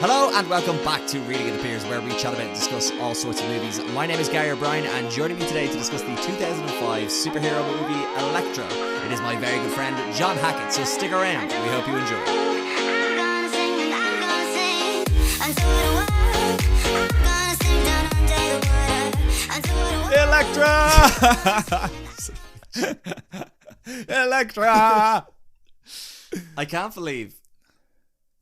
Hello and welcome back to Reading It Appears, where we chat about and discuss all sorts of movies. My name is Gary O'Brien, and joining me today to discuss the 2005 superhero movie Elektra, it is my very good friend John Hackett, so stick around, we hope you enjoy. Elektra! Elektra! I can't believe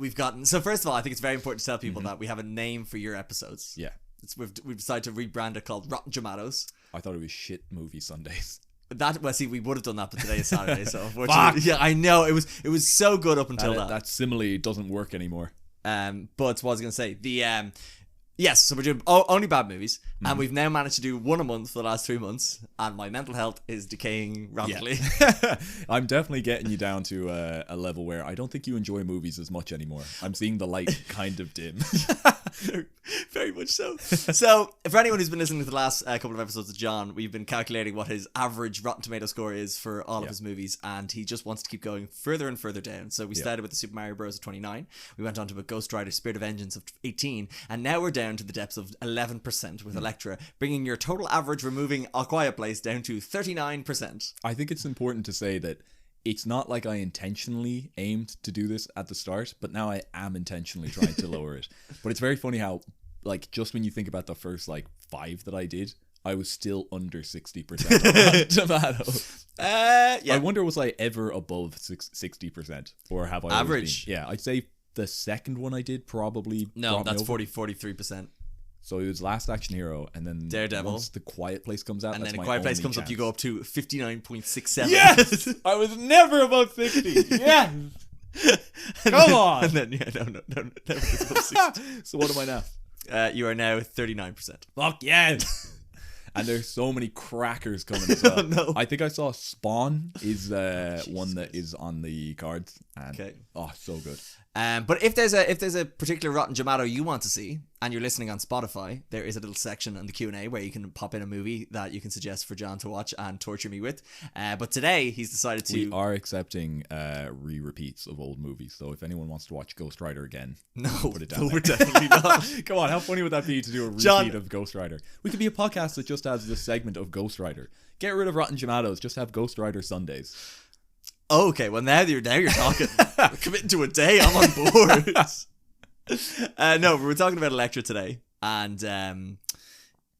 we've gotten... So first of all, I think it's very important to tell people that we have a name for your episodes. Yeah. We've decided to rebrand it called Rotten Jomatos. I thought it was Shit Movie Sundays. We would have done that, but today is Saturday, so unfortunately... Yeah, I know. It was so good up until that. That simile doesn't work anymore. But what was I going to say? Yes, so we're doing only bad movies, and we've now managed to do one a month for the last 3 months, and my mental health is decaying rapidly. Yeah. I'm definitely getting you down to a level where I don't think you enjoy movies as much anymore. I'm seeing the light kind of dim. Very much so. So, for anyone who's been listening to the last couple of episodes of John, we've been calculating what his average Rotten Tomato score is for all of his movies, and he just wants to keep going further and further down. So we started with the Super Mario Bros. Of 29, we went on to a Ghost Rider Spirit of Vengeance of 18, and now we're down to the depths of 11% with Elektra, bringing your total average removing A Quiet Place down to 39%. I think it's important to say that it's not like I intentionally aimed to do this at the start, but now I am intentionally trying to lower it. But it's very funny how, like, just when you think about the first, 5 that I did, I was still under 60% on Rotten Tomato. Yeah. I wonder, was I ever above 60%? Or have I average? Yeah, I'd say the second one I did probably... No, that's 43%. So it was Last Action Hero, and then Daredevil. Once The Quiet Place comes out, and that's then A my Quiet Place only comes chance. up, you go up to 59.67. Yes! I was never above 60. Yes! Come on! And then, never gets above 60. So what am I now? You are now 39%. Fuck yes! And there's so many crackers coming as well. Oh, no. I think I saw Spawn is one that is on the cards. And, Okay. Oh, so good. But if there's a particular Rotten Jomato you want to see, and you're listening on Spotify, there is a little section in the Q&A where you can pop in a movie that you can suggest for John to watch and torture me with. But today he's decided to... We are accepting re-repeats of old movies, so if anyone wants to watch Ghost Rider again, put it down there. We're definitely not. Come on, how funny would that be to do a repeat John... of Ghost Rider? We could be a podcast that just has this segment of Ghost Rider. Get rid of Rotten Jomatos, just have Ghost Rider Sundays. Oh, okay, well now you're talking. We're committing to a day, I'm on board. No, we're talking about Elektra today, and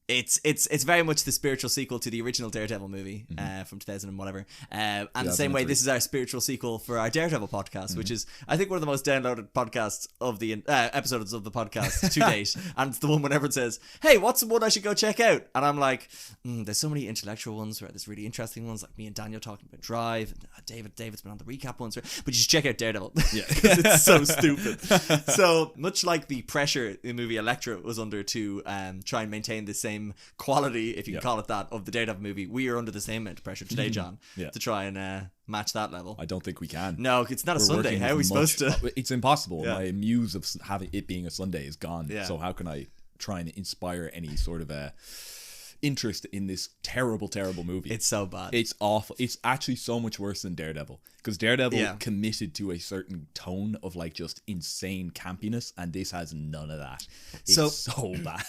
it's very much the spiritual sequel to the original Daredevil movie from 2000 and whatever. And the same way, this is our spiritual sequel for our Daredevil podcast, which is, I think, one of the most downloaded podcasts of the episodes of the podcast to date. And it's the one when everyone says, "Hey, what's the one I should go check out?" And I'm like, there's so many intellectual ones, right? There's really interesting ones, like me and Daniel talking about Drive, and David's been on the recap ones, right? But you should check out Daredevil. Yeah, because it's so stupid. So much like the pressure the movie Elektra was under to try and maintain the same quality, if you can call it that, of the Daredevil movie, we are under the same amount of pressure today, John, to try and match that level. I don't think we can. No, it's not a Sunday. How are we supposed to? It's impossible. My muse of having it being a Sunday is gone. Yeah. So how can I try and inspire any sort of interest in this terrible movie? It's so bad. It's awful. It's actually so much worse than Daredevil, because Daredevil committed to a certain tone of just insane campiness, and this has none of that. It's so bad.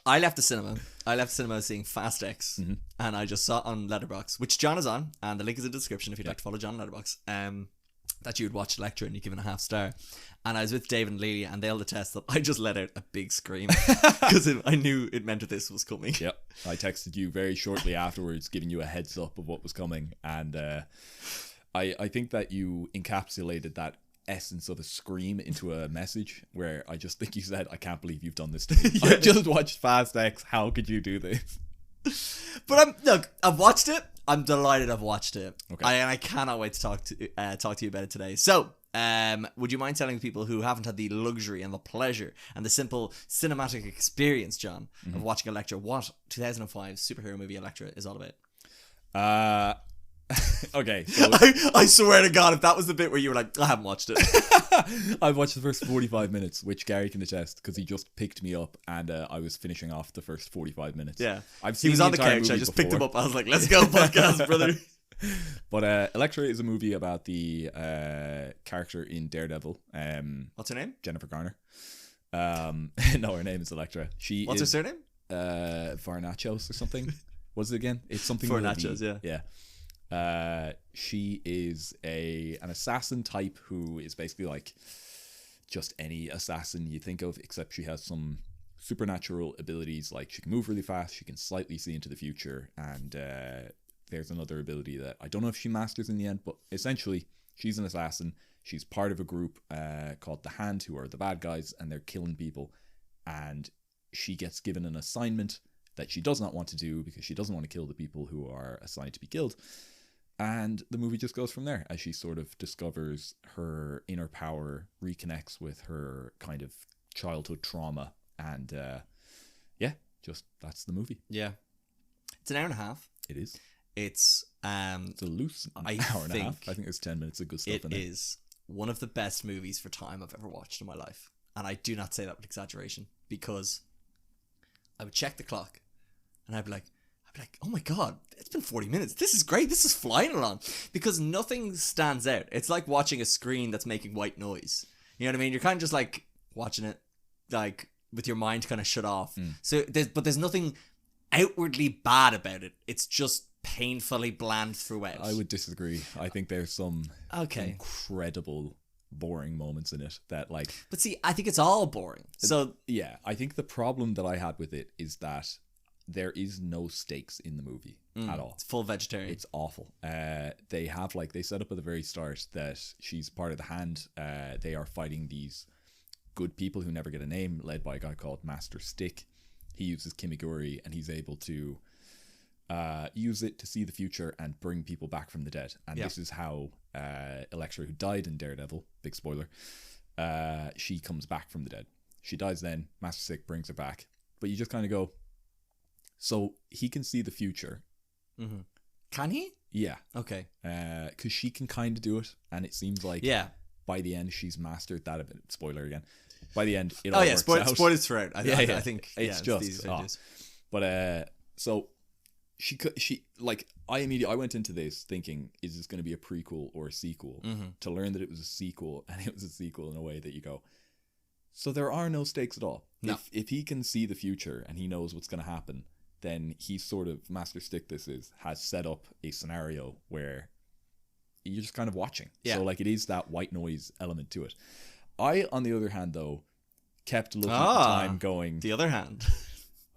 I left the cinema seeing Fast X, and I just saw it on Letterboxd, which John is on, and the link is in the description if you'd like to follow John on Letterboxd. That you would watch Elektra and you'd give it a half star. And I was with Dave and Lily, and they'll attest that I just let out a big scream because I knew it meant that this was coming. Yep. I texted you very shortly afterwards, giving you a heads up of what was coming, and I think that you encapsulated that essence of a scream into a message where I just think you said, "I can't believe you've done this to me. I just watched Fast X. How could you do this?" But I've watched it. I'm delighted I've watched it. Okay. I cannot wait to talk to you about it today. So, would you mind telling people who haven't had the luxury and the pleasure and the simple cinematic experience, John, of watching Elektra, what 2005 superhero movie Elektra is all about? Okay. So I swear to God, if that was the bit where you were like, I haven't watched it. I've watched the first 45 minutes, which Gary can attest, because he just picked me up and I was finishing off the first 45 minutes. Yeah. He was on the couch. I just picked him up. I was like, let's go, podcast, brother. But Elektra is a movie about the character in Daredevil. What's her name? Jennifer Garner. No, her name is Elektra. What's her surname? Varnachos or something. What's it again? It's something with a V. Varnachos, Yeah. She is an assassin type who is basically like just any assassin you think of, except she has some supernatural abilities. Like she can move really fast, she can slightly see into the future, and there's another ability that I don't know if she masters in the end, but essentially she's an assassin. She's part of a group called the Hand, who are the bad guys, and they're killing people. And she gets given an assignment that she does not want to do because she doesn't want to kill the people who are assigned to be killed. And the movie just goes from there as she sort of discovers her inner power, reconnects with her kind of childhood trauma. And just that's the movie. Yeah. It's an hour and a half. It is. It's a loose hour and a half. I think there's 10 minutes of good stuff in it. It is one of the best movies for time I've ever watched in my life. And I do not say that with exaggeration, because I would check the clock and I'd be like, oh my God, it's been 40 minutes. This is great. This is flying along. Because nothing stands out. It's like watching a screen that's making white noise. You know what I mean? You're kind of just like watching it like with your mind kind of shut off. So there's nothing outwardly bad about it. It's just painfully bland throughout. I would disagree. I think there's some incredible boring moments in it that like... But see, I think it's all boring. So yeah, I think the problem that I had with it is that there is no stakes in the movie at all. It's full vegetarian. It's awful. They have they set up at the very start that she's part of the Hand. They are fighting these good people who never get a name, led by a guy called Master Stick. He uses Kimiguri and he's able to use it to see the future and bring people back from the dead. And this is how Elektra, who died in Daredevil, big spoiler, she comes back from the dead. She dies then, Master Stick brings her back. But you just kind of go, so he can see the future. Mm-hmm. Can he? Yeah. Okay. Because she can kind of do it, and it seems like by the end she's mastered that a bit. Spoiler again. By the end, it all works out. Spoilers throughout. I think it's just. But so she like I went into this thinking, is this going to be a prequel or a sequel? To learn that it was a sequel, and it was a sequel in a way that you go, so there are no stakes at all. No. If he can see the future and he knows what's going to happen, then he sort of, Master Stick has set up a scenario where you're just kind of watching. Yeah. So like it is that white noise element to it. I, on the other hand, though, kept looking at the time going... The other hand.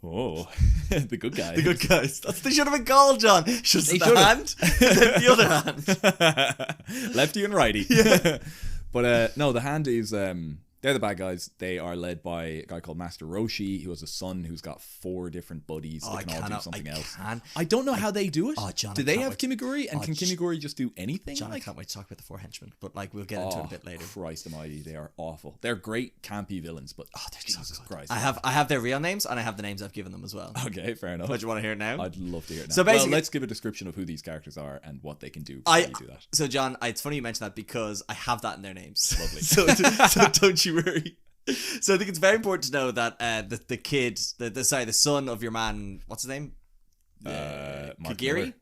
Oh, the good guys. The good guys. They should have been called, John. Just the hand, the other hand. Lefty and righty. Yeah. But no, the Hand is... they're the bad guys. They are led by a guy called Master Roshi, who has a son who's got 4 different buddies that can all do something else. I don't know how they do it. John, do they have Kimiguri? And can Kimiguri just do anything? John, I can't wait to talk about the 4 henchmen, but like we'll get into it a bit later. Christ almighty, they are awful. They're great campy villains, but they're Jesus so good. Christ. I have their real names and I have the names I've given them as well. Okay, fair enough. But you want to hear it now? I'd love to hear it now. So basically, let's give a description of who these characters are and what they can do before you do that. So John, it's funny you mention that because I have that in their names. Lovely. so don't you worry. So I think it's very important to know that the kid, the son of your man, what's his name? Kagiri?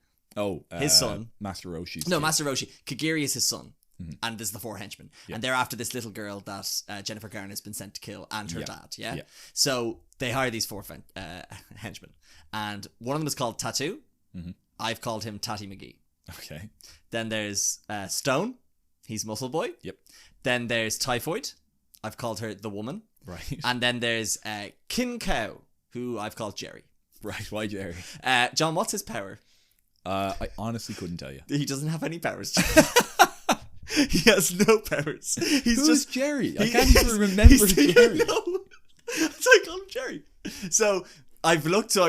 His son. Master Roshi. No, Master Roshi. Kagiri is his son. And there's the 4 henchmen. Yep. And they're after this little girl that Jennifer Garner has been sent to kill and her dad, yeah? Yep. So they hire these 4 henchmen. And one of them is called Tattoo. I've called him Tatty McGee. Okay. Then there's Stone. He's Muscle Boy. Yep. Then there's Typhoid. I've called her the woman. Right. And then there's Kin Cow, who I've called Jerry. Right. Why Jerry? John, what's his power? I honestly couldn't tell you. He doesn't have any powers. He has no powers. He's just Jerry. I can't even remember Jerry. No. So I call him Jerry. So I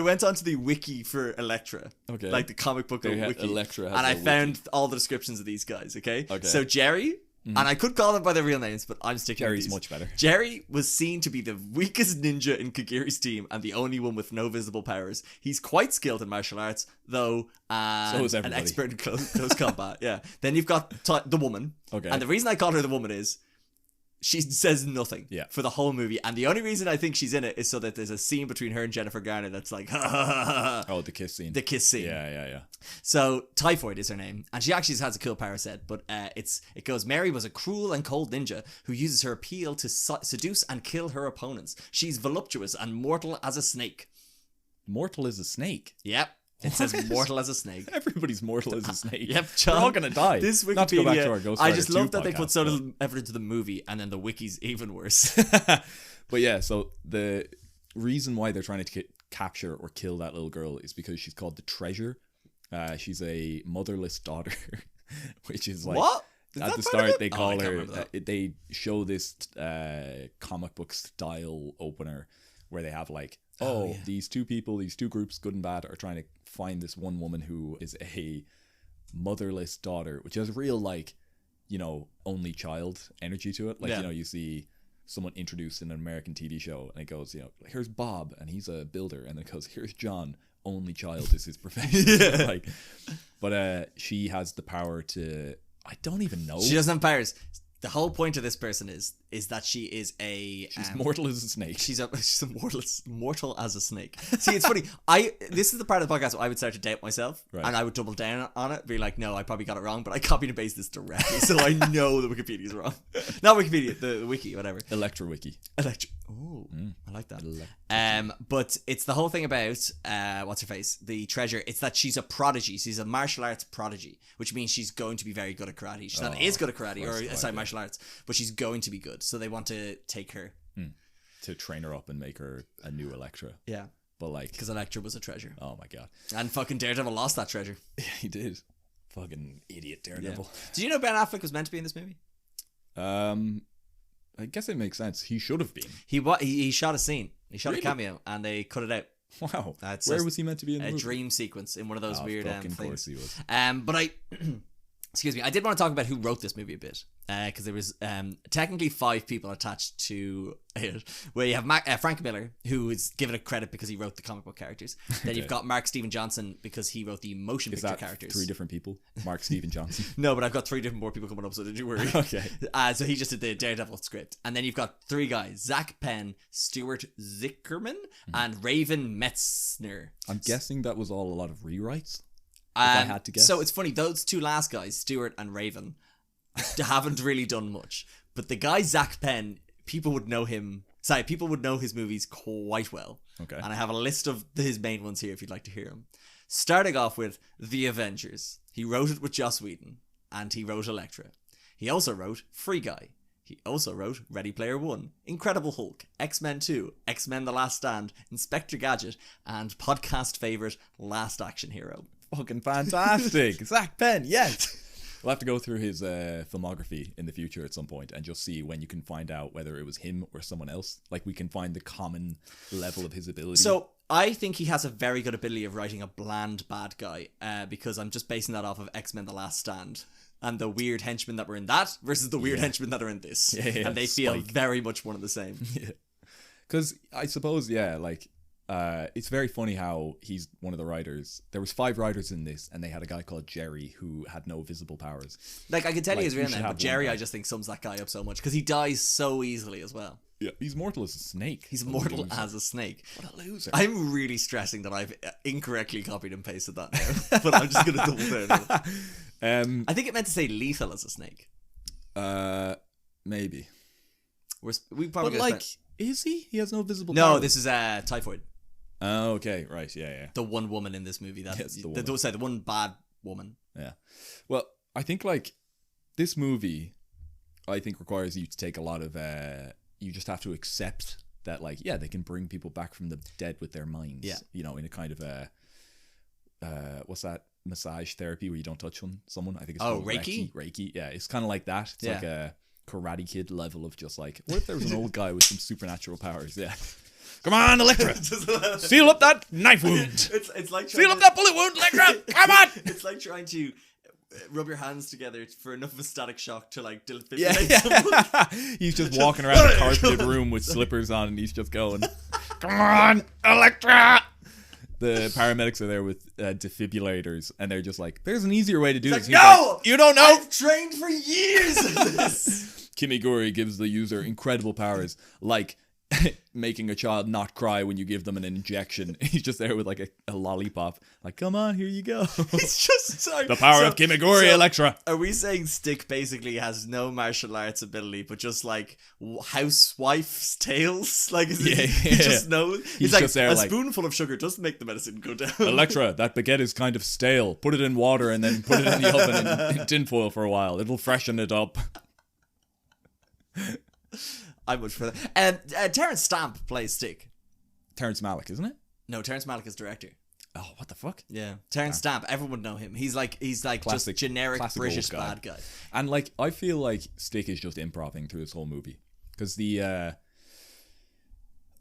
went onto the wiki for Elektra. Okay. Like the comic book wiki. Elektra has and I found all the descriptions of these guys, okay? Okay. So Jerry, and I could call them by their real names, but I'm sticking Jerry's with these. much better. Jerry was seen to be the weakest ninja in Kagiri's team and the only one with no visible powers. He's quite skilled in martial arts, though, and so is everybody. An expert in close combat. Yeah. Then you've got the woman. Okay. And the reason I call her the woman is She says nothing for the whole movie, and the only reason I think she's in it is so that there's a scene between her and Jennifer Garner that's like, oh, the kiss scene. The kiss scene. Yeah. So Typhoid is her name, and she actually has a cool power set. But it goes: Mary was a cruel and cold ninja who uses her appeal to seduce and kill her opponents. She's voluptuous and mortal as a snake. Mortal as a snake. Yep. It says mortal as a snake. Everybody's mortal as a snake. Yep, John. We're all gonna die. This Wikipedia, not to go back to our Ghost I just Rider love 2 that they podcast, put so little effort into the movie, and then the wiki's even worse. But yeah, so the reason why they're trying to capture or kill that little girl is because she's called the Treasure. She's a motherless daughter, which is like what? At the start they call her. They show this comic book style opener where they have like, these two people, these two groups, good and bad, are trying to find this one woman who is a motherless daughter, which has real like, only child energy to it. Like, you see someone introduced in an American TV show and it goes, here's Bob and he's a builder, and then it goes, here's John, only child is his profession. But she has the power to, I don't even know. She doesn't have powers. The whole point of this person is that she is she's mortal as a snake. She's a mortal as a snake. See, it's funny. This is the part of the podcast where I would start to doubt myself, and I would double down on it, be like, no, I probably got it wrong, but I copied and pasted this directly, so I know the Wikipedia is wrong. Not Wikipedia, the wiki, whatever. Elektra wiki. Elektra. Oh, I like that. But it's the whole thing about what's her face, the Treasure. It's that she's a prodigy. She's a martial arts prodigy, which means she's going to be very good at karate. She's not is good at karate martial arts, but she's going to be good. So they want to take her to train her up and make her a new Elektra. Yeah, but like, because Elektra was a treasure. Oh my god! And fucking Daredevil lost that treasure. Yeah, he did. Fucking idiot Daredevil. Yeah. Did you know Ben Affleck was meant to be in this movie? I guess it makes sense. He should have been. He shot a scene. He shot a cameo, and they cut it out. Wow. Where was he meant to be in the movie? A dream sequence in one of those weird things. Of course he was. But excuse me, I did want to talk about who wrote this movie a bit, because there was technically 5 people attached to it, where you have Frank Miller, who is given a credit because he wrote the comic book characters. Then you've got Mark Steven Johnson because he wrote the motion picture characters. 3 different people? Mark Steven Johnson? No, but I've got 3 different more people coming up, so don't you worry. Okay. So he just did the Daredevil script. And then you've got 3 guys, Zach Penn, Stuart Zickerman, and Raven Metzner. I'm guessing that was all a lot of rewrites. If I had to guess. So it's funny, those 2 last guys, Stuart and Raven, haven't really done much. But the guy Zach Penn, people would know his movies quite well. Okay. And I have a list of his main ones here if you'd like to hear them. Starting off with The Avengers. He wrote it with Joss Whedon, and he wrote Elektra. He also wrote Free Guy. He also wrote Ready Player One, Incredible Hulk, X-Men 2, X-Men The Last Stand, Inspector Gadget, and podcast favourite Last Action Hero. Fucking fantastic. Zach Penn, yes. We'll have to go through his filmography in the future at some point and just see when you can find out whether it was him or someone else. Like, we can find the common level of his ability. So I think he has a very good ability of writing a bland bad guy, because I'm just basing that off of X-Men The Last Stand and the weird henchmen that were in that versus the weird henchmen that are in this. Yeah, and they feel very much one and the same. Because I suppose, it's very funny how he's one of the writers. There was 5 writers in this, and they had a guy called Jerry who had no visible powers. Like, I can tell you his real name, but Jerry, I just think sums that guy up so much because he dies so easily as well. Yeah, he's mortal as a snake. He's mortal as a snake. What a loser. I'm really stressing that I've incorrectly copied and pasted that now, but I'm just going to double down. I think it meant to say lethal as a snake. Maybe. We probably is he? He has no visible No, powers. this is Typhoid. Oh, okay, right, yeah. The one woman in this movie. The one bad woman. Yeah. Well, I think, this movie, I think, requires you to take a lot of, you just have to accept that, they can bring people back from the dead with their minds. Yeah. In a kind of what's that? Massage therapy where you don't touch someone. I think it's called Reiki? Reiki, yeah. It's kind of like that. It's like a Karate Kid level of just what if there was an old guy with some supernatural powers? Yeah. Come on, Elektra! Seal up that knife wound! It's like seal up that bullet wound, Elektra! Come on! It's like trying to rub your hands together for enough of a static shock to defibrillate someone. He's just walking around a carpeted room with slippers on, and he's just going, "Come on, Elektra!" The paramedics are there with defibrillators, and they're just like, "There's an easier way to do this." No! You don't know? I've trained for years of this! Kimiguri gives the user incredible powers, like making a child not cry when you give them an injection. He's just there with like a lollipop. Like, come on, here you go. It's just sorry. The power of Kimiguri, Elektra. Are we saying Stick basically has no martial arts ability, but just like housewife's tales? Like, he just knows. He's like, just there, a like, spoonful of sugar doesn't make the medicine go down. Elektra, that baguette is kind of stale. Put it in water and then put it in the oven in tinfoil for a while. It'll freshen it up. I'm much for that. Terrence Stamp plays Stick. Terrence Malick, isn't it? No, Terrence Malick is director. Oh, what the fuck? Yeah, Terrence Stamp. Everyone would know him. He's like Classic- just generic classic British old guy. bad guy. And like, I feel like Stick is just improvising through this whole movie. Because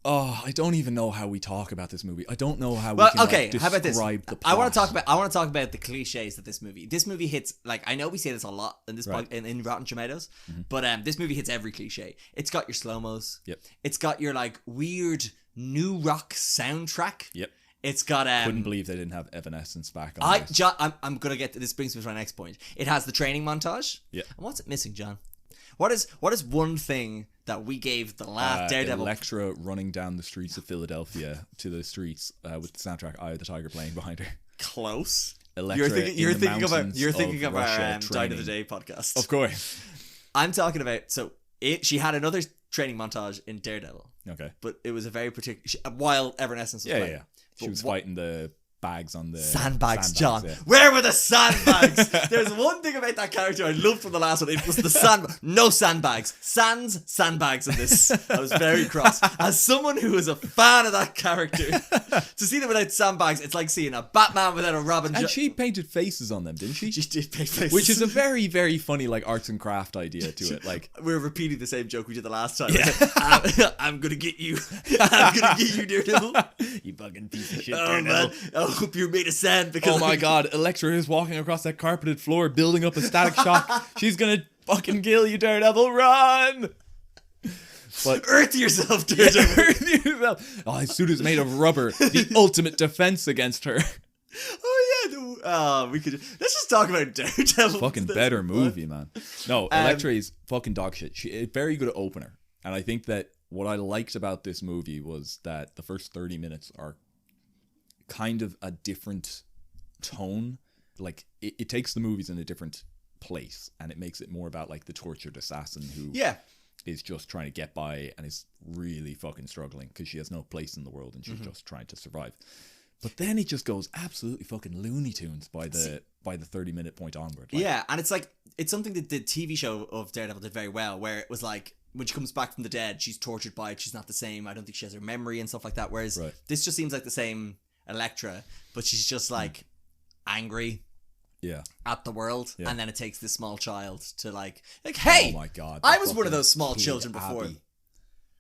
I don't even know how we talk about this movie. I don't know how we can how about this? describe the plot. I want to talk about the cliches of this movie. This movie hits, like, I know we say this a lot in this in Rotten Tomatoes, but this movie hits every cliche. It's got your slow-mos. Yep. It's got your like weird new rock soundtrack. Yep. It's got Couldn't believe they didn't have Evanescence back on this. I'm gonna get to this. Brings me to my next point. It has the training montage. Yeah. And what's it missing, John? What is one thing that we gave the last Daredevil? Elektra running down the streets of Philadelphia to the streets with the soundtrack "Eye of the Tiger" playing behind her. Close. Elektra You're thinking of our Russia Died of the training. Day podcast. Of course. I'm talking about. So she had another training montage in Daredevil. Okay. But it was a very particular. While Evanescence was playing. Yeah. She was fighting the bags on the sandbags, John. Yeah. Where were the sandbags? There's one thing about that character I loved from the last one. It was the no sandbags. Sandbags in this. I was very cross. As someone who is a fan of that character, to see them without sandbags, it's like seeing a Batman without a Robin. And she painted faces on them, didn't she? She did paint faces. Which is a very, very funny like arts and craft idea to it. Like, we're repeating the same joke we did the last time. Yeah. I'm gonna get you. I'm gonna get you, Daredevil. You fucking piece of shit, Oh Daredevil. man, I hope you're made of sand because Oh my god, Elektra is walking across that carpeted floor building up a static shock. She's gonna fucking kill you, Daredevil. Run! But earth yourself, Daredevil. Oh, his suit is made of rubber. The ultimate defense against her. Oh yeah, we could. Let's just talk about Daredevil. Fucking better movie, man. No, Elektra is fucking dog shit. She a very good opener, and I think that what I liked about this movie was that the first 30 minutes are kind of a different tone. Like it takes the movies in a different place, and it makes it more about like the tortured assassin who is just trying to get by and is really fucking struggling because she has no place in the world and she's just trying to survive. But then it just goes absolutely fucking Looney Tunes by the 30-minute point onward. Like, yeah, and it's something that the TV show of Daredevil did very well, where it was like when she comes back from the dead, she's tortured by it. She's not the same. I don't think she has her memory and stuff like that. Whereas this just seems like the same Elektra, but she's just like angry. Yeah. At the world, Yeah. and then it takes this small child to like, hey, oh my god, I was one of those small children before. Abby.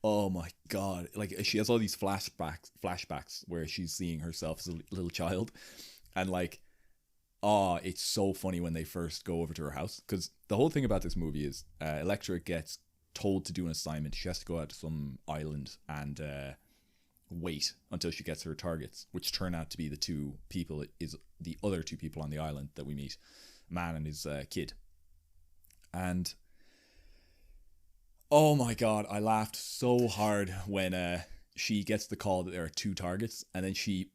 Oh my god, like she has all these flashbacks where she's seeing herself as a little child, and like, it's so funny when they first go over to her house, because the whole thing about this movie is Elektra gets told to do an assignment. She has to go out to some island and wait until she gets her targets, which turn out to be the other two people on the island that we meet, a man and his kid. And oh my god, I laughed so hard when she gets the call that there are two targets, and then she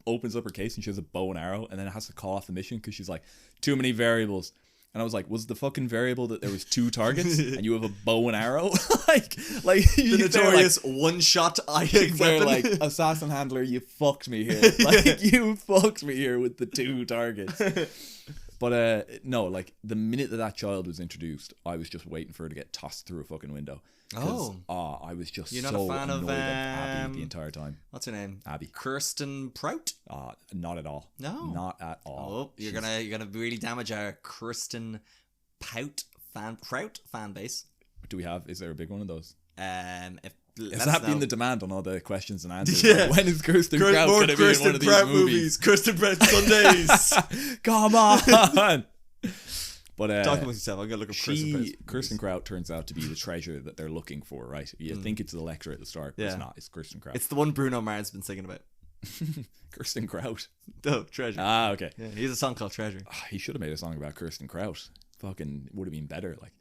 opens up her case and she has a bow and arrow, and then has to call off the mission because she's like, too many variables. And I was like, was the fucking variable that there was two targets and you have a bow and arrow? like the notorious one-shot they're weapon. like, assassin handler, you fucked me here. Like, you fucked me here with the two targets. But no, like the minute that child was introduced, I was just waiting for her to get tossed through a fucking window. I was just You're not so a fan annoyed of at Abby the entire time. What's her name? Abby. Kirsten Prout? Not at all. No, not at all. Oh, you're gonna really damage our Kirsten Prout fan base. Is there a big one of those? Has that been the demand on all the questions and answers? Yeah. Like, when is Kirsten Prout going to be in one of these movies? Kirsten Prout Sundays. Come on. But talk amongst yourself. I'm gonna look up Kirsten Prout turns out to be the treasure that they're looking for, right? You think it's Elektra at the start, but it's not. It's Kirsten Prout. It's the one Bruno Mars been singing about. Kirsten Prout. No, Treasure. Okay. Yeah, he has a song called Treasure. He should have made a song about Kirsten Prout. Fucking would have been better. Like,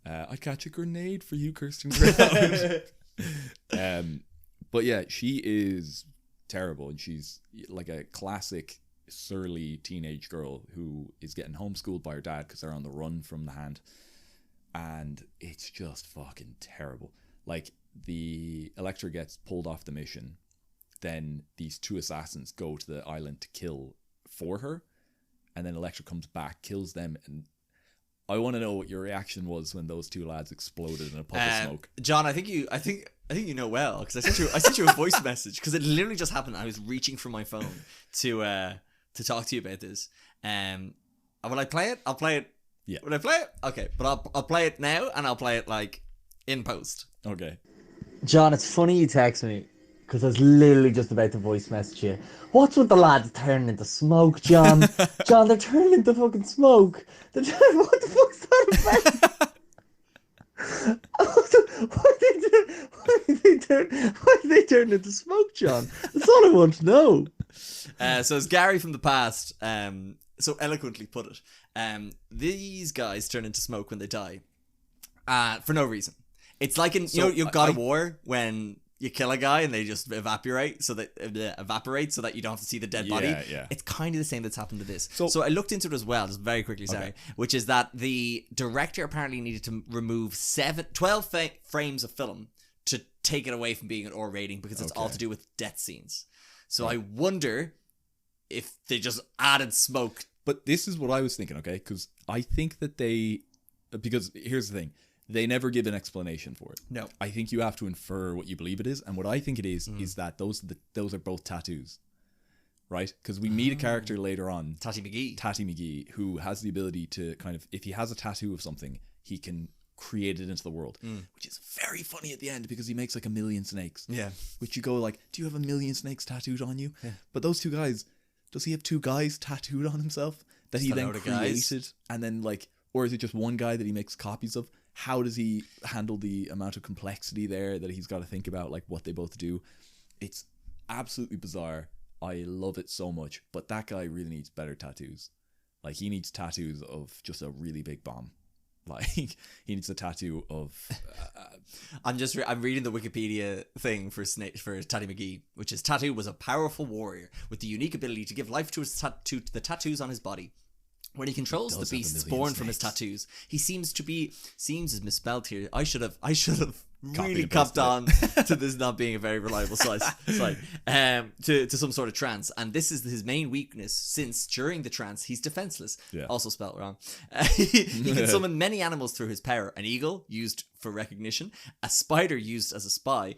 I'd catch a grenade for you, Kirsten Brown. But yeah, she is terrible, and she's like a classic surly teenage girl who is getting homeschooled by her dad because they're on the run from the Hand, and it's just fucking terrible. Like, the Elektra gets pulled off the mission, then these two assassins go to the island to kill for her, and then Elektra comes back, kills them, and I want to know what your reaction was when those two lads exploded in a puff of smoke. John, I think you know well, because I sent you a voice message because it literally just happened. I was reaching for my phone to talk to you about this. Will I play it? I'll play it. Yeah. Will I play it? Okay, but I'll play it now, and I'll play it like in post. Okay. John, it's funny you text me, because I was literally just about to voice message you. What's with the lads turning into smoke, John? John, they're turning into fucking smoke. What the fuck's that about? Why did they turn into smoke, John? That's all I want to know. So as Gary from the past so eloquently put it, these guys turn into smoke when they die, for no reason. It's like in you God of War when you kill a guy and they just evaporate so that you don't have to see the dead body. Yeah. It's kind of the same that's happened to this. So I looked into it as well, just very quickly, which is that the director apparently needed to remove 12 frames of film to take it away from being an R rating because it's all to do with death scenes. So I wonder if they just added smoke. But this is what I was thinking, okay? Because I think that because here's the thing. They never give an explanation for it. No. I think you have to infer what you believe it is. And what I think it is that those are both tattoos. Right? Because we meet a character later on. Tatty McGee, who has the ability to kind of, if he has a tattoo of something, he can create it into the world. Which is very funny at the end because he makes like 1 million snakes. Yeah. Which you go like, do you have 1 million snakes tattooed on you? Yeah. But those two guys, does he have 2 guys tattooed on himself that he then created? And then like, or is it just one guy that he makes copies of? How does he handle the amount of complexity there that he's got to think about, like what they both do? It's absolutely bizarre. I love it so much, but that guy really needs better tattoos. Like, he needs tattoos of just a really big bomb. Like, he needs a tattoo of. I'm reading the Wikipedia thing for Tatty McGee, which is Tattoo was a powerful warrior with the unique ability to give life to the tattoos on his body. When he controls the beasts born from his tattoos, he seems is misspelled here. I should have really copped on to this not being a very reliable site. To some sort of trance, and this is his main weakness. Since during the trance he's defenseless, also spelled wrong. He can summon many animals through his power: an eagle used for recognition, a spider used as a spy.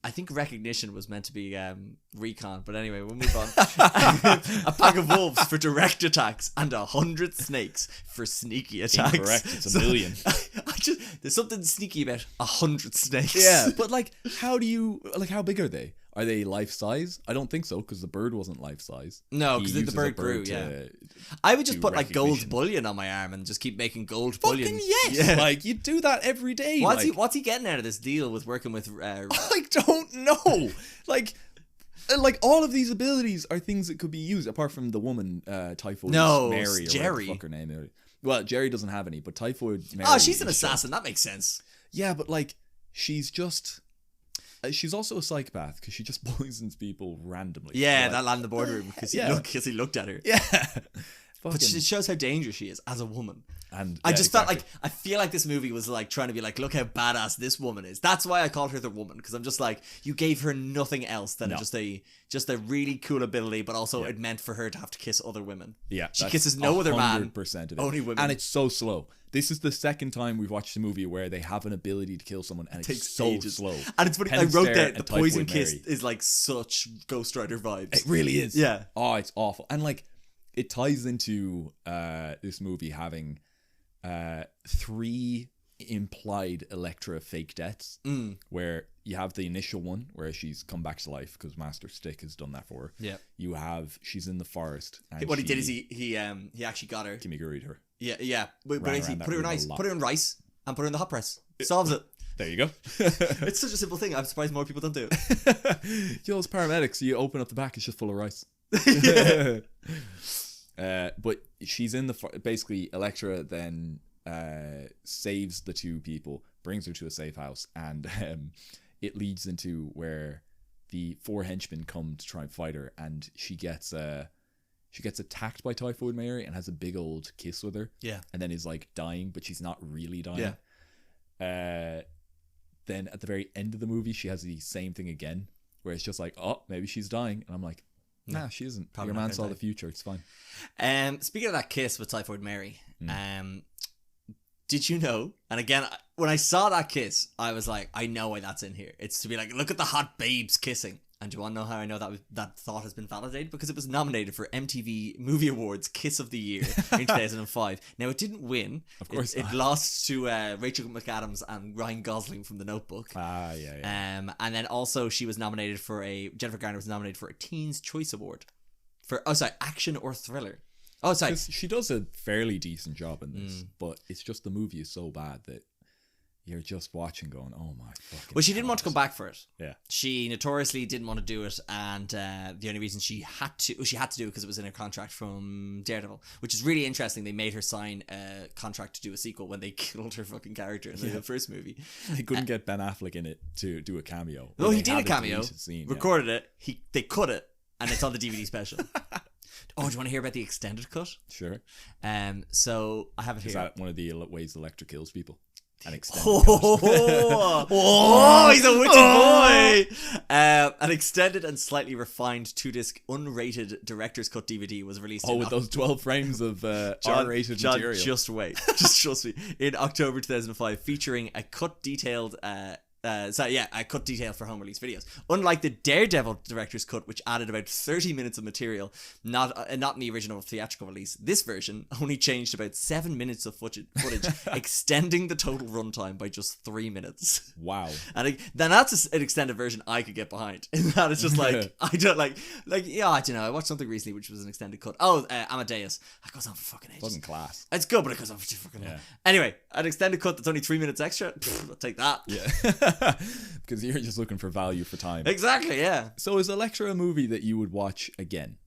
I think recognition was meant to be recon, but anyway, we'll move on. A pack of wolves for direct attacks and 100 snakes for sneaky attacks. Incorrect, it's 1 million. There's something sneaky about 100 snakes. Yeah, but like, how big are they? Are they life size? I don't think so, because the bird wasn't life size. No, because the bird grew. Yeah, I would just put like gold bullion on my arm and just keep making gold bullion. Yes, yeah. Like, you do that every day. What's he getting out of this deal with working with? I don't know. like all of these abilities are things that could be used apart from the woman, Typhoid Mary, or Jerry. Whatever the fuck her name is. Well, Jerry doesn't have any, but Typhoid Mary. Oh, she's an assassin. That makes sense. Yeah, but like, she's also a psychopath because she just poisons people randomly. Yeah, that land in the boardroom because he looked at her. Yeah. But it shows how dangerous she is as a woman. And I feel like this movie was like trying to be like, look how badass this woman is. That's why I called her the woman, because I'm just like, you gave her nothing else than just a really cool ability, but also it meant for her to have to kiss other women. Yeah, she kisses no other man, 100% of it. Only women, and it's so slow. This is the second time we've watched a movie where they have an ability to kill someone, and it takes so slow. And it's funny. I wrote that the poison kiss is like such Ghost Rider vibes. It really is. Yeah. Oh, it's awful, and like, it ties into this movie having 3 implied Elektra fake deaths, where you have the initial one where she's come back to life because Master Stick has done that for her. Yeah. You have she's in the forest. And what he did is he actually got her. Kimiguri'd her. Yeah. But basically put her in rice and put her in the hot press. Solves it. There you go. It's such a simple thing. I'm surprised more people don't do it. Yo, it's paramedics. You open up the back, it's just full of rice. But she's in basically Elektra then saves the two people, brings her to a safe house, and it leads into where the 4 henchmen come to try and fight her, and she gets attacked by Typhoid Mary and has a big old kiss with her. Yeah. And then is like dying, but she's not really dying. Yeah. Then at the very end of the movie, she has the same thing again, where it's just like, oh, maybe she's dying. And I'm like, nah, she isn't. Probably Your not man gonna saw die. the future. It's fine. Speaking of that kiss with Typhoid Mary, did you know? And again, when I saw that kiss, I was like, I know why that's in here. It's to be like, look at the hot babes kissing. And do you want to know how I know that thought has been validated? Because it was nominated for MTV Movie Awards Kiss of the Year in 2005. Now, it didn't win. Of course It not. lost to Rachel McAdams and Ryan Gosling from The Notebook. Yeah. And then also Jennifer Garner was nominated for a Teen's Choice Award for, action or thriller. Oh, sorry. Because she does a fairly decent job in this, but it's just the movie is so bad that you're just watching going, oh my fucking Well, she didn't want to come back for it. Yeah. She notoriously didn't want to do it, and the only reason she had to do it because it was in her contract from Daredevil, which is really interesting. They made her sign a contract to do a sequel when they killed her fucking character in the first movie. They couldn't get Ben Affleck in it to do a cameo. No, he They did a had cameo, deleted scene, yeah. recorded it, they cut it, and it's on the DVD special. Oh, do you want to hear about the extended cut? Sure. So I have it Is here. that one of the ways Elektra kills people? An extended Oh, he's a witty boy! An extended and slightly refined 2-disc unrated director's cut DVD was released. with those 12 frames of R-rated material. Just wait, just trust me. In October 2005, featuring a cut detailed. A cut detail for home release videos. Unlike the Daredevil director's cut, which added about 30 minutes of material, not in the original theatrical release, this version only changed about 7 minutes of footage, extending the total runtime by just 3 minutes. Wow. And then that's an extended version I could get behind. In that it's just like, I don't I don't know. I watched something recently which was an extended cut. Oh, Amadeus. That goes on for fucking ages. Wasn't class. It's good, but it goes on for too fucking long. Anyway, an extended cut that's only 3 minutes extra, I'll take that. Yeah. Because you're just looking for value for time. Exactly, yeah. So is Elektra a movie that you would watch again?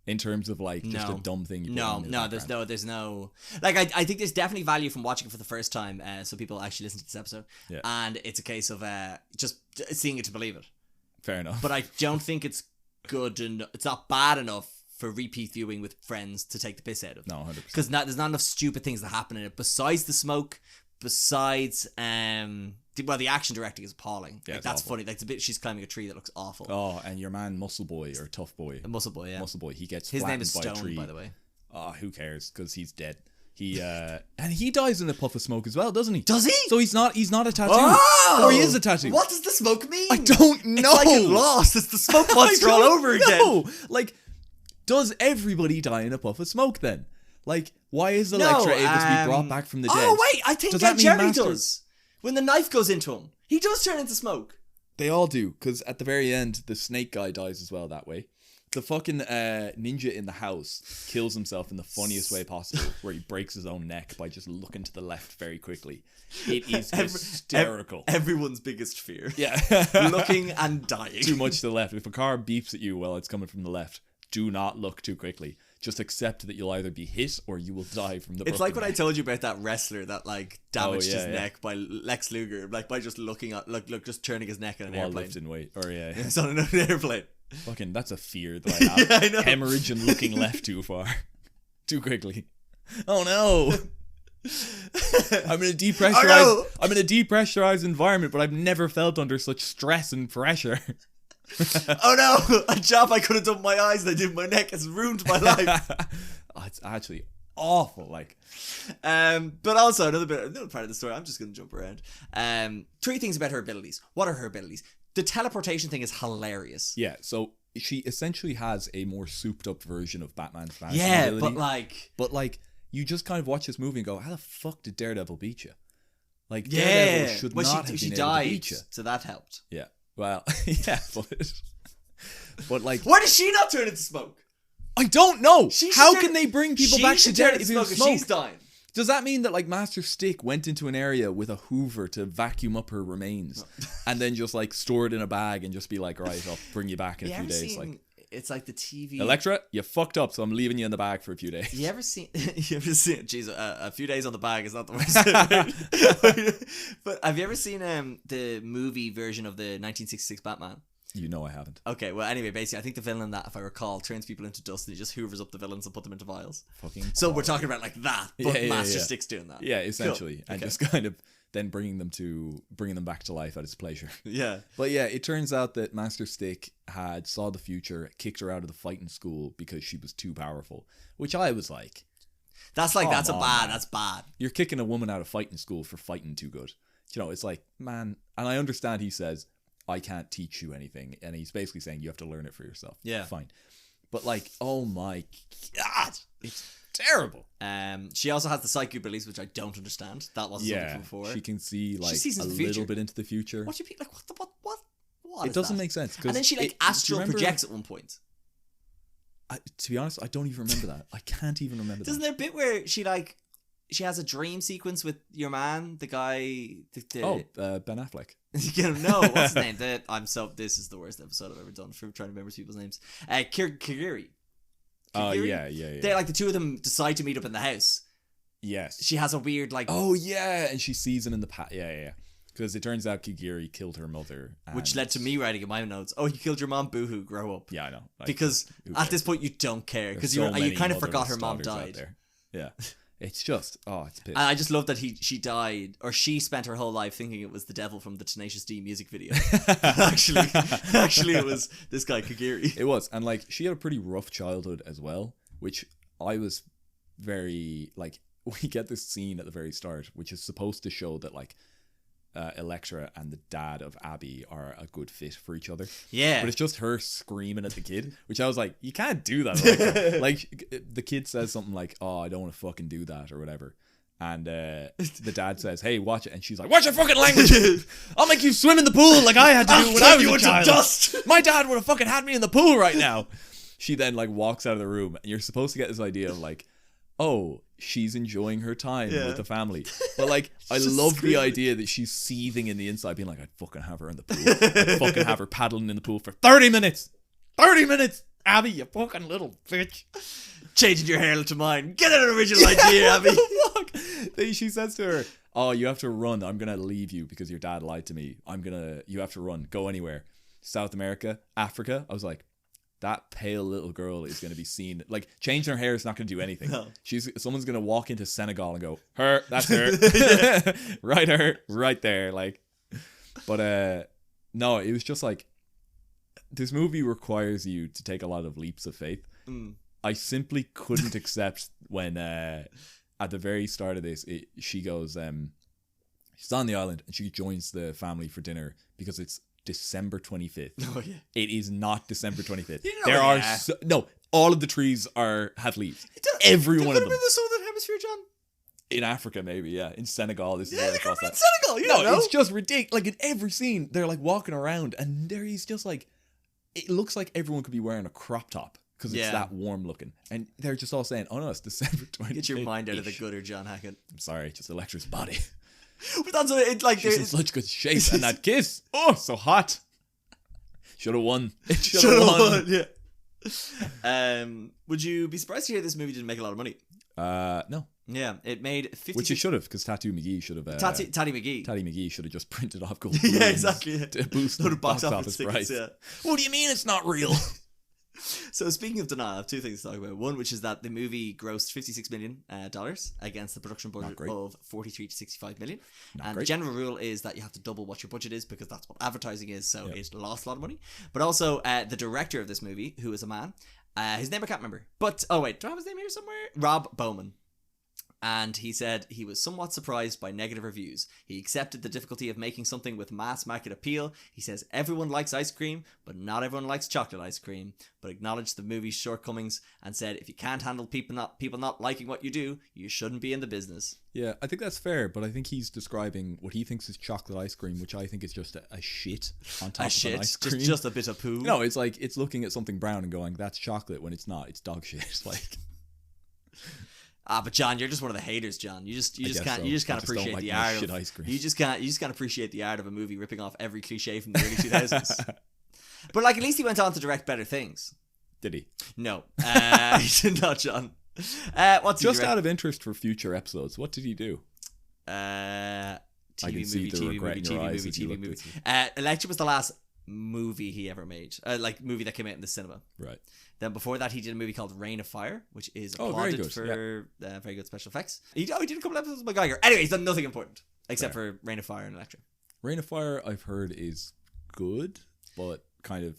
In terms of like just No. a dumb thing you put No, in the no, background? there's no like I think there's definitely value from watching it for the first time, so people actually listen to this episode. Yeah. And it's a case of just seeing it to believe it. Fair enough. But I don't think it's good and it's not bad enough for repeat viewing with friends to take the piss out of. No, 100%. Because there's not enough stupid things that happen in it besides the smoke, besides the action directing is appalling. Yeah, Like, it's that's awful. funny. Like, she's climbing a tree that looks awful. Oh, and your man Muscle Boy or Tough Boy. Muscle Boy, yeah. Muscle Boy, he gets His name flattened is by a Stone, tree. by the way. Oh, who cares? Because he's dead. He and he dies in a puff of smoke as well, doesn't he? Does he? So he's not a tattoo. Oh! Or he is a tattoo. What does the smoke mean? I don't know. It's like in Lost. It's the smoke monster all over again. No. Like, does everybody die in a puff of smoke then? Like, why is Elektra able to be brought back from the dead? Oh, wait. I think Does that mean Jerry Master- does. When the knife goes into him, he does turn into smoke. They all do, because at the very end, the snake guy dies as well that way. The fucking ninja in the house kills himself in the funniest way possible, where he breaks his own neck by just looking to the left very quickly. It is hysterical. Everyone's biggest fear. Yeah. Looking and dying. Too much to the left. If a car beeps at you while it's coming from the left, do not look too quickly. Just accept that you'll either be hit or you will die from the It's like when broken I told you about that wrestler that like damaged his yeah. neck by Lex Luger, like by just looking at just turning his neck in an while airplane. lifting weight. Or yeah. It's on an airplane. Fucking, that's a fear that I have. Yeah, I know. Hemorrhage and looking left too far. Too quickly. Oh no. I'm in a depressurized environment, but I've never felt under such stress and pressure. Oh no! A job I could have done with my eyes and I did with my neck has ruined my life. Oh, it's actually awful. Like, but also another part of the story. I'm just going to jump around. 3 things about her abilities. What are her abilities? The teleportation thing is hilarious. yeah, so she essentially has a more souped up version of Batman's vanishing Yeah, ability. but But like, you just kind of watch this movie and go, how the fuck did Daredevil beat you? Like, yeah, Daredevil should well, not have she been able died, to beat you. so that helped. Yeah. Well, yeah, but like, Why does she not turn into smoke? I don't know. She should How turn- can they bring people she back to should turn death into if there's if smoke? she's dying. Does that mean that like Master Stick went into an area with a hoover to vacuum up her remains and then just like store it in a bag and just be like, right, I'll bring you back in a few days? Like, it's like the TV. Elektra, you fucked up, so I'm leaving you in the bag for a few days. You ever seen? Jeez, a few days on the bag is not the worst. But have you ever seen the movie version of the 1966 Batman? You know I haven't. Okay, well, anyway, basically, I think the villain in that, if I recall, turns people into dust and he just hoovers up the villains and put them into vials. Fucking. So we're talking about like that, but Master Stick's doing that. Yeah, essentially, Cool. and Okay. just kind of then bringing them back to life at his pleasure. Yeah. But yeah, it turns out that Master Stick had saw the future, kicked her out of the fighting school because she was too powerful. Which I was like, That's Come bad. on, That's bad. you're kicking a woman out of fighting school for fighting too good. You know, it's like, man, and I understand he says, I can't teach you anything, and he's basically saying you have to learn it for yourself. Yeah. Fine. But like, oh my God, it's terrible. She also has the psychic abilities, which I don't understand. That wasn't something before. She can see like sees a into the future. little bit into the future. What do you mean? Like, what? It is doesn't that? make sense. And then she like astral projects at one point. To be honest, I don't even remember that. I can't even remember Doesn't that. there a bit where she has a dream sequence with your man, the guy? Ben Affleck. No, what's his name? This is the worst episode I've ever done for trying to remember people's names. Kagiri. Oh, Kagiri? yeah. They like the two of them decide to meet up in the house. Yes. She has a weird like. Oh, yeah, and she sees him in the past. Yeah. Because it turns out Kagiri killed her mother. Which led to me writing in my notes, oh, you killed your mom, boohoo, grow up. Yeah, I know. Like, because who at cares? this point you don't care. Because There's so you many kind of forgot her motherless mom daughters out died. there. Yeah. It's just, it's a piss. And I just love that she died, or she spent her whole life thinking it was the devil from the Tenacious D music video. actually it was this guy, Kagiri. It was. And like, she had a pretty rough childhood as well, which I was very, like, we get this scene at the very start, which is supposed to show that like, Elektra and the dad of Abby are a good fit for each other. Yeah. But it's just her screaming at the kid, which I was like, you can't do that. Like the kid says something like, oh, I don't want to fucking do that or whatever. And the dad says, hey, watch it. And she's like, watch your fucking language. I'll make you swim in the pool like I had to do when I was a child. Dust. My dad would have fucking had me in the pool right now. She then like walks out of the room, and you're supposed to get this idea of like, oh, she's enjoying her time with the family. But like, I love the idea that she's seething in the inside, being like, I'd fucking have her in the pool. I'd fucking have her paddling in the pool for 30 minutes. 30 minutes! Abby, you fucking little bitch. Changing your hair to mine. Get an original idea, Abby. Fuck. Then she says to her, oh, you have to run. I'm going to leave you because your dad lied to me. You have to run. Go anywhere. South America, Africa. I was like, that pale little girl is going to be seen. Like, changing her hair is not going to do anything. No. Someone's going to walk into Senegal and go, her, that's her. right there. Like, but no, it was just like, this movie requires you to take a lot of leaps of faith. I simply couldn't accept when at the very start of this, she goes, she's on the island and she joins the family for dinner because it's December 25th. Oh, yeah. It is not December 25th. You know, There are yeah. no, all of the trees have leaves. Every one of them. in the southern hemisphere, John. In Africa, maybe, yeah. In Senegal, this is Yeah, where they I could crossed be in that. Senegal. You don't know. It's just ridiculous. Like in every scene, they're like walking around, and there he's just like, it looks like everyone could be wearing a crop top because it's Yeah. that warm looking, and they're just all saying, "Oh no, it's December 25th." Get your mind out of the gutter, John Hackett. I'm sorry, just Electra's body. But that's what it like. She's in such good shape, and that kiss, oh, so hot. Should have won. It should have won. Yeah. Would you be surprised to hear this movie didn't make a lot of money? No. Yeah, it made 50. Which it should have, because Tattoo McGee should have. Tatty McGee. Tatty McGee should have just printed off gold. Yeah, balloons exactly. To boost Load the of box box office office tickets, price. yeah. What do you mean it's not real? So speaking of denial, I have two things to talk about. One, which is that the movie grossed $56 million against the production budget great. of 43 to 65 million. Not And great. the general rule is that you have to double what your budget is because that's what advertising is. So it lost a lot of money. But also the director of this movie, who is a man, his name I can't remember. But oh wait, do I have his name here somewhere? Rob Bowman. And he said he was somewhat surprised by negative reviews. He accepted the difficulty of making something with mass market appeal. He says everyone likes ice cream, but not everyone likes chocolate ice cream. But acknowledged the movie's shortcomings and said if you can't handle people not liking what you do, you shouldn't be in the business. Yeah, I think that's fair, but I think he's describing what he thinks is chocolate ice cream, which I think is just a shit on top of an ice cream. Just a bit of poo. No, it's like it's looking at something brown and going, "That's chocolate," when it's not. It's dog shit. It's like. But John, you're just one of the haters, John. You just guess can't so. you just I can't just don't appreciate like the my art shit of ice cream. you just can't appreciate the art of a movie ripping off every cliche from the early 2000s. But like at least he went on to direct better things. Did he? No, he did not, John. What's Just out of interest for future episodes, what did he do? TV I can see movie, the TV regret movie, in your TV eyes movie, as you TV looked movie. at Elektra was the last movie he ever made, like movie that came out in the cinema. Right. Then before that, he did a movie called Rain of Fire, which is Oh, very applauded good, for very good special effects. He did a couple episodes with MacGyver. Anyway, he's done nothing important except for Rain of Fire and Elektra. Rain of Fire, I've heard, is good, but kind of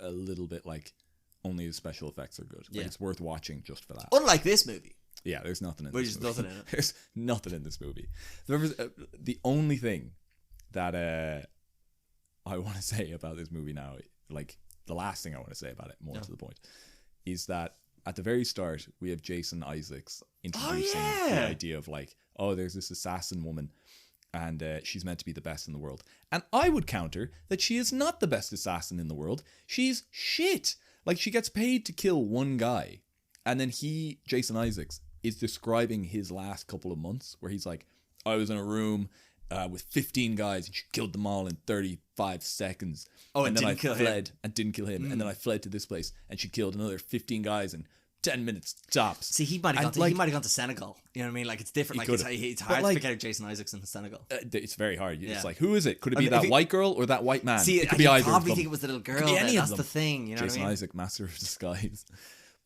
a little bit like only the special effects are good. Like, it's worth watching just for that. Unlike this movie. Yeah, there's nothing in There's this movie. nothing in it. There's nothing in this movie. The only thing that I want to say about this movie now, like the last thing I want to say about it, more to the point, is that at the very start, we have Jason Isaacs introducing the idea of like, oh, there's this assassin woman and she's meant to be the best in the world. And I would counter that she is not the best assassin in the world. She's shit. Like, she gets paid to kill one guy. And then Jason Isaacs, is describing his last couple of months where he's like, I was in a room with 15 guys and she killed them all in 35 seconds. Oh, and then I fled and didn't kill him. And then I fled to this place and she killed another 15 guys in 10 minutes tops. See, he might have gone to Senegal. You know what I mean? Like, it's different. Like, it's hard to pick out Jason Isaacs in Senegal. It's very hard. It's like, who is it? Could it be that white girl or that white man? See, it could be either. Probably think it was the little girl. That's the thing. You know Jason what I mean? Isaac, master of disguise.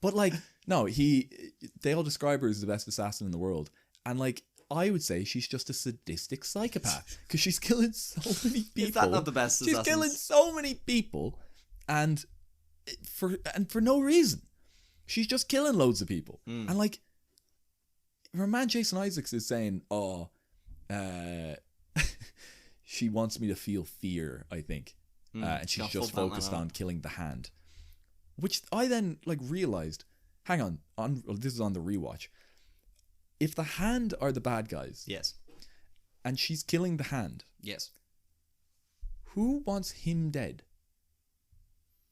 But like, no, they all describe her as the best assassin in the world, and like, I would say she's just a sadistic psychopath because she's killing so many people. Is that not the best? She's killing so many people, and for no reason. She's just killing loads of people, and like, her man Jason Isaacs is saying, "Oh, she wants me to feel fear." I think, and she's just focused on killing the hand. Which I then like realized, hang on, this is on the rewatch. If the hand are the bad guys, yes, and she's killing the hand, yes, who wants him dead?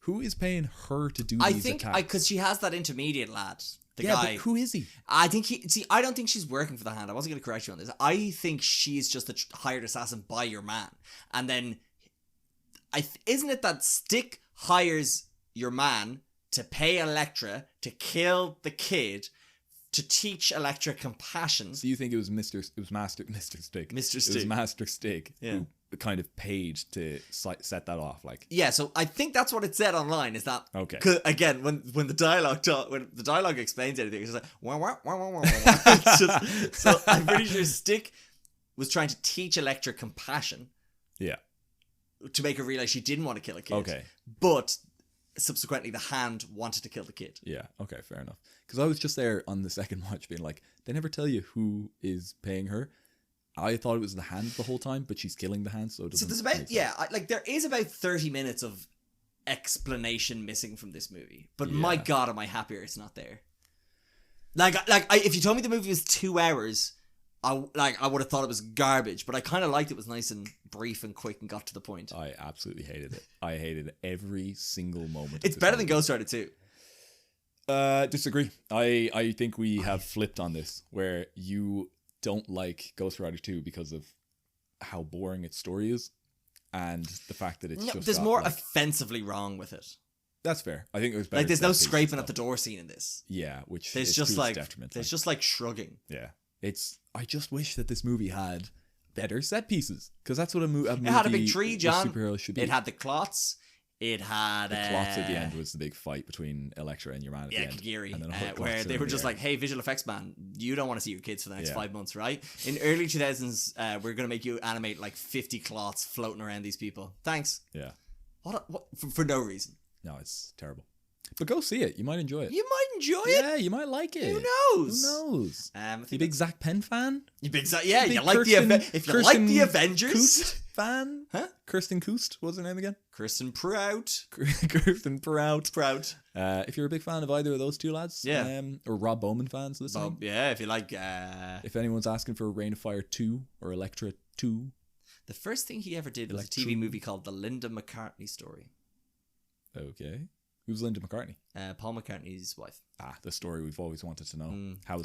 Who is paying her to do these attacks? Because she has that intermediate lad, the guy. But who is he? I think I don't think she's working for the hand. I wasn't going to correct you on this. I think she's just a hired assassin by your man, and then isn't it that Stick hires your man to pay Elektra to kill the kid to teach Elektra compassion? So you think it was Mr. Stick? It was Master Stick who kind of paid to set that off, like. Yeah, so I think that's what it said online. Is that okay? Again, when the dialogue explains anything, it's just like wah, wah, wah, wah, wah, wah. So I'm pretty sure Stick was trying to teach Elektra compassion. Yeah. To make her realize she didn't want to kill a kid. Okay. But subsequently the hand wanted to kill the kid. Yeah, okay, fair enough. Because I was just there on the second watch being like, they never tell you who is paying her. I thought it was the hand the whole time, but she's killing the hand, so it doesn't. So there's there is about 30 minutes of explanation missing from this movie. But my God, am I happier it's not there. If you told me the movie was 2 hours, I would have thought it was garbage, but I kind of liked it was nice and brief and quick and got to the point. I absolutely hated it. I hated every single moment. It's better than Ghost Rider 2. Disagree. I think we have flipped on this, where you don't like Ghost Rider 2 because of how boring its story is, and the fact that it's there's more offensively wrong with it. That's fair. I think it was better. Like, there's no scraping at the door scene in this. Yeah, which there's is just like detriment. There's just like shrugging. Yeah, I just wish that this movie had better set pieces, because that's what a movie. It had a big tree, John. Superhero should be. It had the clots. It had the clots at the end was the big fight between Elektra and your man at the end. Kagiri, where they were just like, "Hey, visual effects man, you don't want to see your kids for the next 5 months, right? In early 2000s, we're gonna make you animate like 50 clots floating around these people. Thanks." Yeah. What for no reason. No, it's terrible. But go see it. You might enjoy it. You might enjoy it. Yeah, you might like it. Who knows? Who knows? You big Zach Penn fan? You big Zach? Yeah, you like if you like the Avengers Kust fan? Huh? Kirsten Kust. What's her name again? Kirsten Prout. Kirsten Prout. If you're a big fan of either of those two lads, or Rob Bowman fans listening, if you like, if anyone's asking for Rain of Fire 2 or Elektra 2, the first thing he ever did was a TV movie called The Linda McCartney Story. Okay. Who's Linda McCartney? Paul McCartney's wife. The story we've always wanted to know. That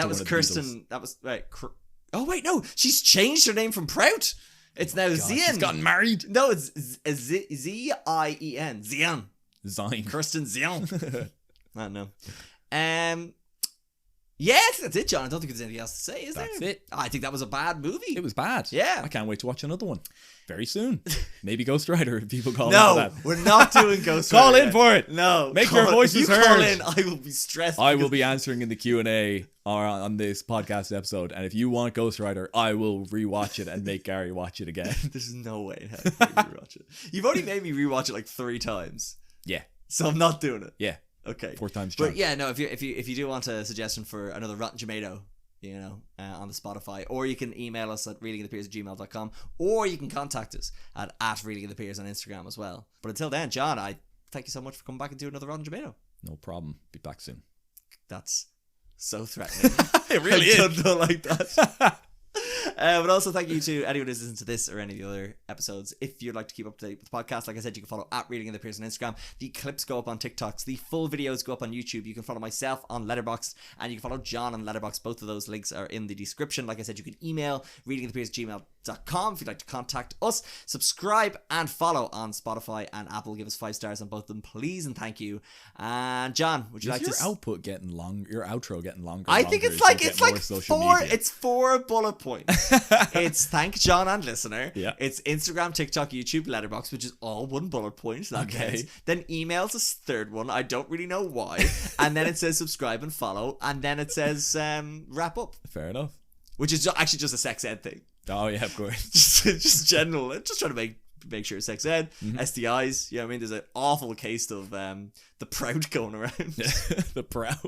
was Kirsten. That was right. Oh wait, no, she's changed her name from Prout. It's now Zien. She's gotten married. No, it's Z-I-E-N. Zien. Zine. Kirsten Zion. I don't know. Yeah, I think that's it, John. I don't think there's anything else to say, is there? That's it. I think that was a bad movie. It was bad. Yeah. I can't wait to watch another one very soon. Maybe Ghost Rider if people call in for that. No, we're not doing Ghost Rider. Call in yet. for it. No. Make your voices if you heard. call in, I will be stressed. I will be answering in the Q&A or on this podcast episode, and if you want Ghost Rider, I will rewatch it and make Gary watch it again. There's no way in hell you rewatch it. You've only made me rewatch it like 3 times. Yeah. So I'm not doing it. Yeah. Okay. 4 times But charm. yeah, no, if you do want a suggestion for another Rotten Jomato, you know, on the Spotify, or you can email us at readingofthepeers@gmail.com, or you can contact us at readingofthepeers on Instagram as well. But until then, John, I thank you so much for coming back and doing another Rotten Jomato. No problem. Be back soon. That's so threatening. It really I is. don't like that. But also thank you to anyone who's listened to this or any of the other episodes. If you'd like to keep up to date with the podcast, like I said, you can follow at Reading of the Peers on Instagram. The clips go up on TikToks. The full videos go up on YouTube. You can follow myself on Letterboxd, and you can follow John on Letterboxd. Both of those links are in the description. Like I said, you can email readingofthepeers@gmail.com if you'd like to contact us. Subscribe and follow on Spotify and Apple. Give us 5 stars on both of them, please, and thank you. And John, would you Is like your to output getting long? Your outro getting longer? I and think longer it's as you like get it's more like social 4. media? It's 4 bullet points. It's thank John and listener. Yeah. It's Instagram, TikTok, YouTube, Letterboxd, which is all 1 bullet point. That Okay. counts. Then emails is 3rd one. I don't really know why. And then it says subscribe and follow. And then it says wrap up, Fair enough. which is actually just a sex ed thing. Oh yeah, of course. just general. Just trying to make sure it's sex ed, STIs. You know what I mean? There's an awful case of the proud going around. The proud.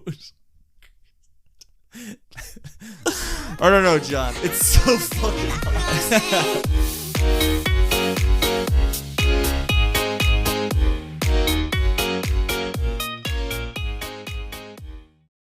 I don't know, John. It's so fucking hot.